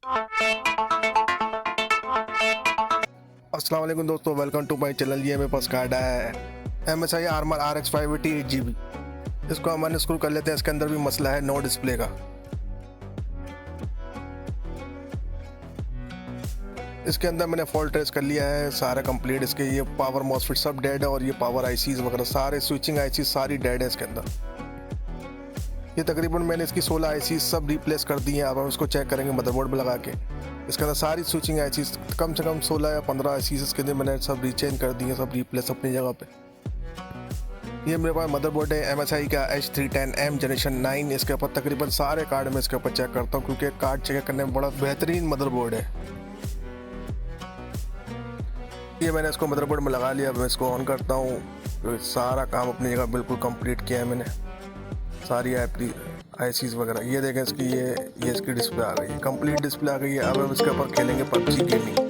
अस्सलाम वालेकुम दोस्तों, वेलकम टू माय चैनल। ये मेरे पास कार्ड आया है MSI RX 580 8GB। इसको हम अनस्क्रू कर लेते हैं। इसके अंदर भी मसला है नो डिस्प्ले का। इसके अंदर मैंने फॉल्ट ट्रेस कर लिया है सारा कंप्लीट। इसके ये पावर मॉसफेट सब डेड है और ये पावर आईसीज वगैरह सारे स्विचिंग आईसीज सारी डेड है इसके अंदर। ये तकरीबन मैंने इसकी 16 आईसीज सब रिप्लेस कर दी हैं। अब हम इसको चेक करेंगे मदरबोर्ड में लगा के। इसके अंदर सारी स्विचिंग आईसीज कम से कम 16 या 15 आईसीज इसके अंदर मैंने सब रीचेंज कर दी हैं, सब रिप्लेस अपनी जगह पे। ये मेरे पास मदरबोर्ड है MSI का H310M जनरेशन 9। इसके ऊपर तकरीबन सारे कार्ड में इसके ऊपर चेक करता हूँ क्योंकि कार्ड चेक करने में बड़ा बेहतरीन मदरबोर्ड है। ये मैंने इसको मदरबोर्ड में लगा लिया। अब मैं इसको ऑन करता हूँ तो सारा काम अपनी जगह बिल्कुल कंप्लीट किया है मैंने, सारी आईसीज वगैरह। ये देखें इसकी ये इसकी डिस्प्ले आ गई है, कंप्लीट डिस्प्ले आ गई है। अब हम इसके ऊपर खेलेंगे PUBG gaming.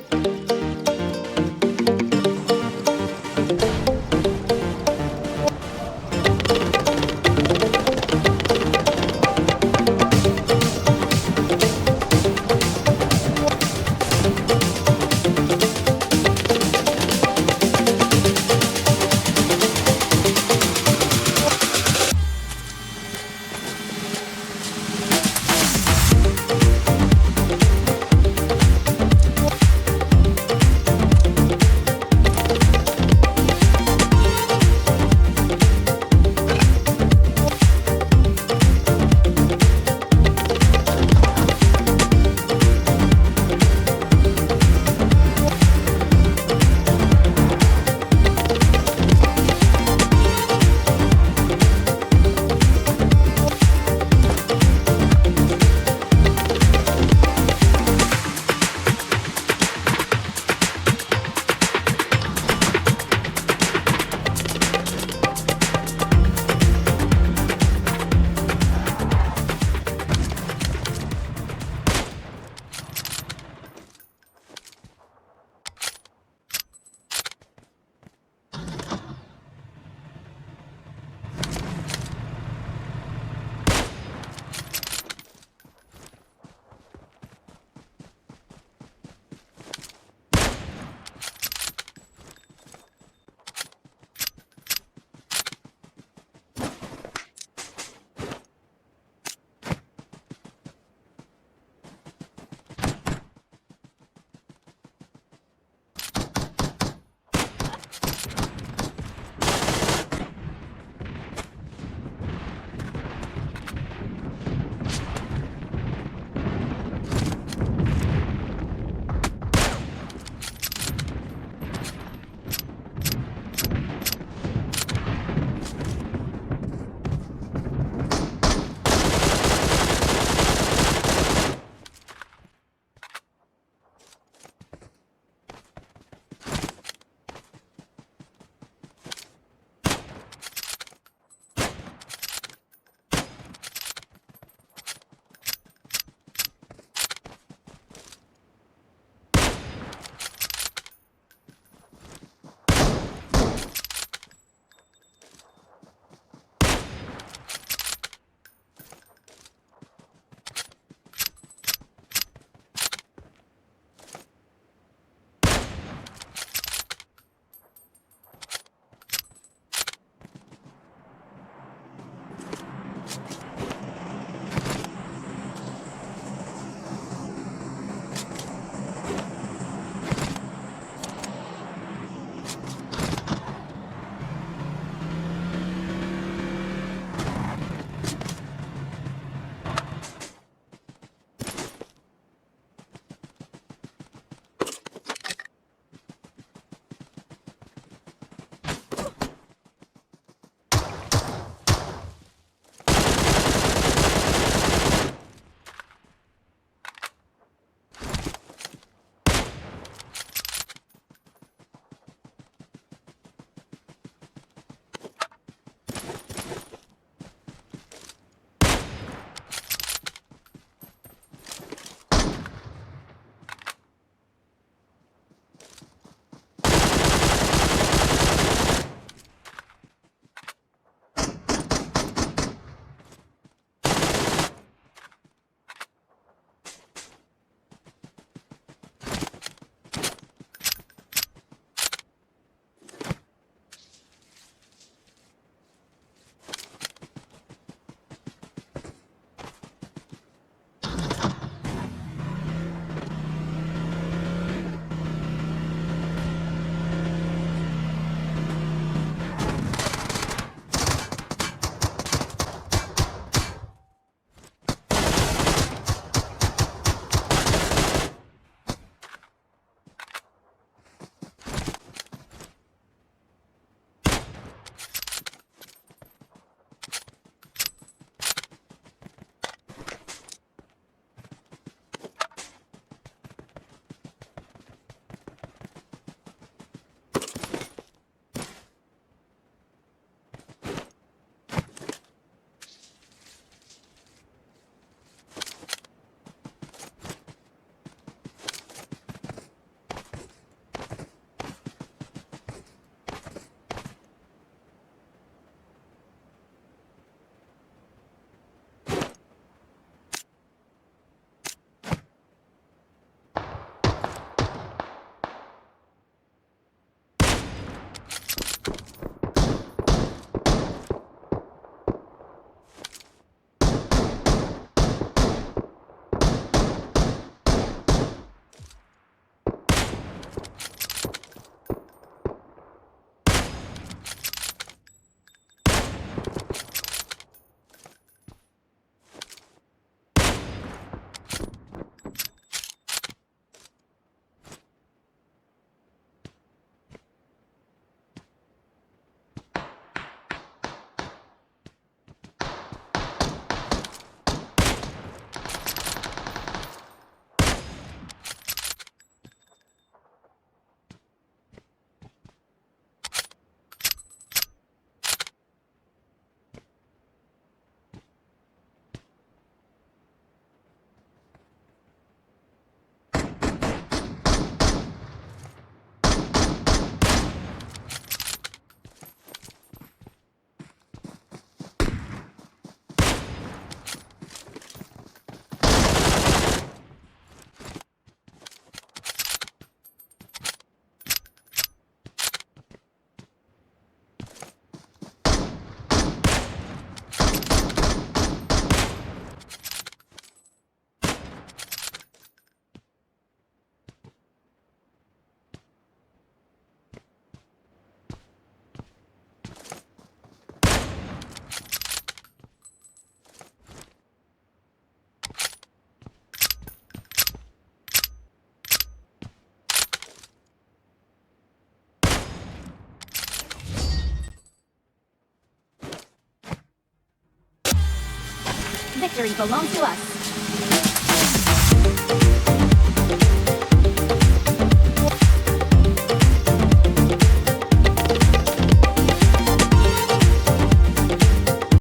Victory belongs to us.